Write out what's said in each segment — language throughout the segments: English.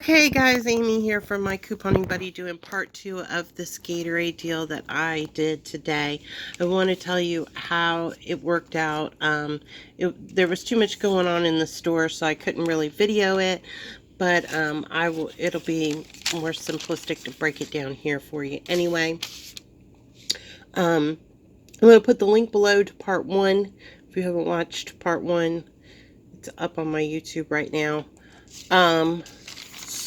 Hey guys, Amy here from My Couponing Buddy doing part 2 of this Gatorade deal that I did today. I want to tell you how it worked out. There was too much going on in the store, so I couldn't really video it, but it'll be more simplistic to break it down here for you. Anyway, I'm going to put the link below to part 1. If you haven't watched part 1, it's up on my YouTube right now.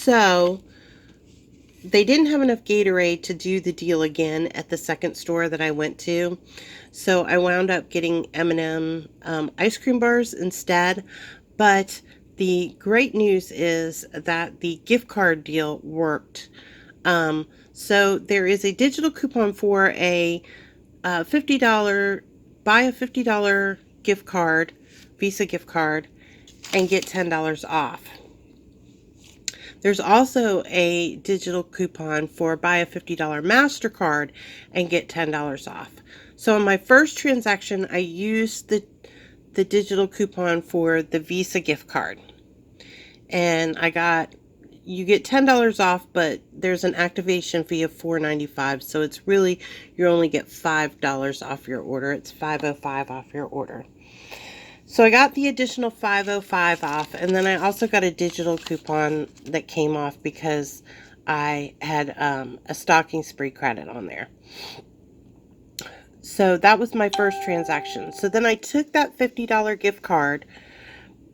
So they didn't have enough Gatorade to do the deal again at the second store that I went to. So I wound up getting M&M ice cream bars instead. But the great news is that the gift card deal worked. So there is a digital coupon for a $50, buy a $50 gift card, Visa gift card, and get $10 off. There's also a digital coupon for buy a $50 MasterCard and get $10 off. So on my first transaction, I used the digital coupon for the Visa gift card. And you get $10 off, but there's an activation fee of $4.95. So it's really, you only get $5 off your order. It's $5.05 off your order. So I got the additional $5.05 off, and then I also got a digital coupon that came off because I had a stocking spree credit on there. So that was my first transaction. So then I took that $50 gift card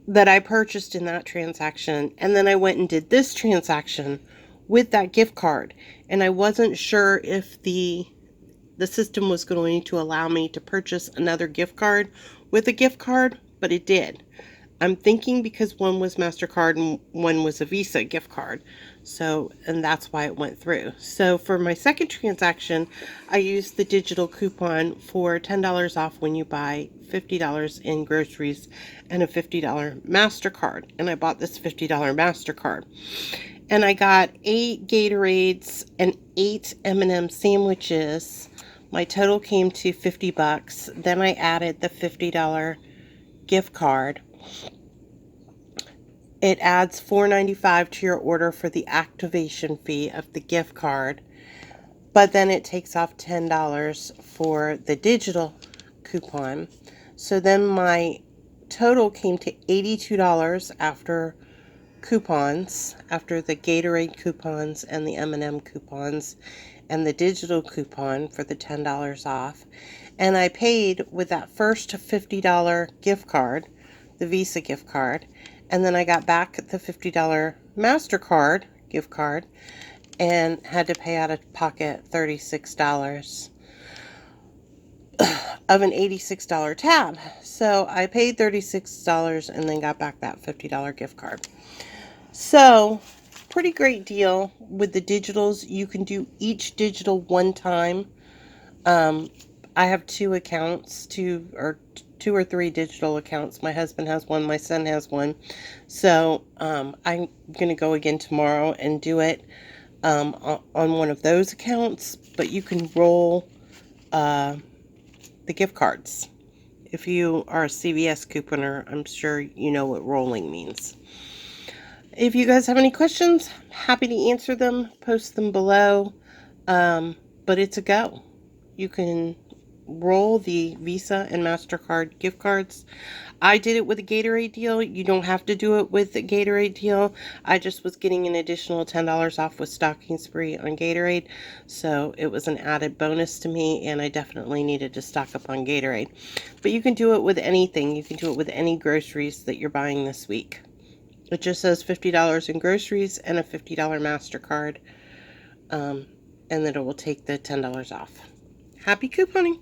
that I purchased in that transaction, and then I went and did this transaction with that gift card. And I wasn't sure if the system was going to allow me to purchase another gift card with a gift card, but it did. I'm thinking because one was MasterCard and one was a Visa gift card. So, and that's why it went through. So for my second transaction, I used the digital coupon for $10 off when you buy $50 in groceries and a $50 MasterCard. And I bought this $50 MasterCard. And I got 8 Gatorades and 8 M&M sandwiches. My total came to $50. Then I added the $50 gift card. It adds $4.95 to your order for the activation fee of the gift card, but then it takes off $10 for the digital coupon. So then my total came to $82 after coupons, after the Gatorade coupons and the M&M coupons and the digital coupon for the $10 off. And I paid with that first $50 gift card, the Visa gift card, and then I got back the $50 MasterCard gift card and had to pay out of pocket $36 of an $86 tab. So I paid $36 and then got back that $50 gift card. So pretty great deal with the digitals. You can do each digital one time. I have 2 accounts, 2 or 3 digital accounts. My husband has one, my son has one. So I'm going to go again tomorrow and do it on one of those accounts. But you can roll the gift cards. If you are a CVS couponer, I'm sure you know what rolling means. If you guys have any questions, I'm happy to answer them. Post them below. But it's a go. You can roll the Visa and MasterCard gift cards. I did it with a Gatorade deal. You don't have to do it with the Gatorade deal. I just was getting an additional $10 off with stocking spree on Gatorade. So it was an added bonus to me, and I definitely needed to stock up on Gatorade. But you can do it with anything. You can do it with any groceries that you're buying this week. It just says $50 in groceries and a $50 MasterCard. And then it will take the $10 off. Happy couponing!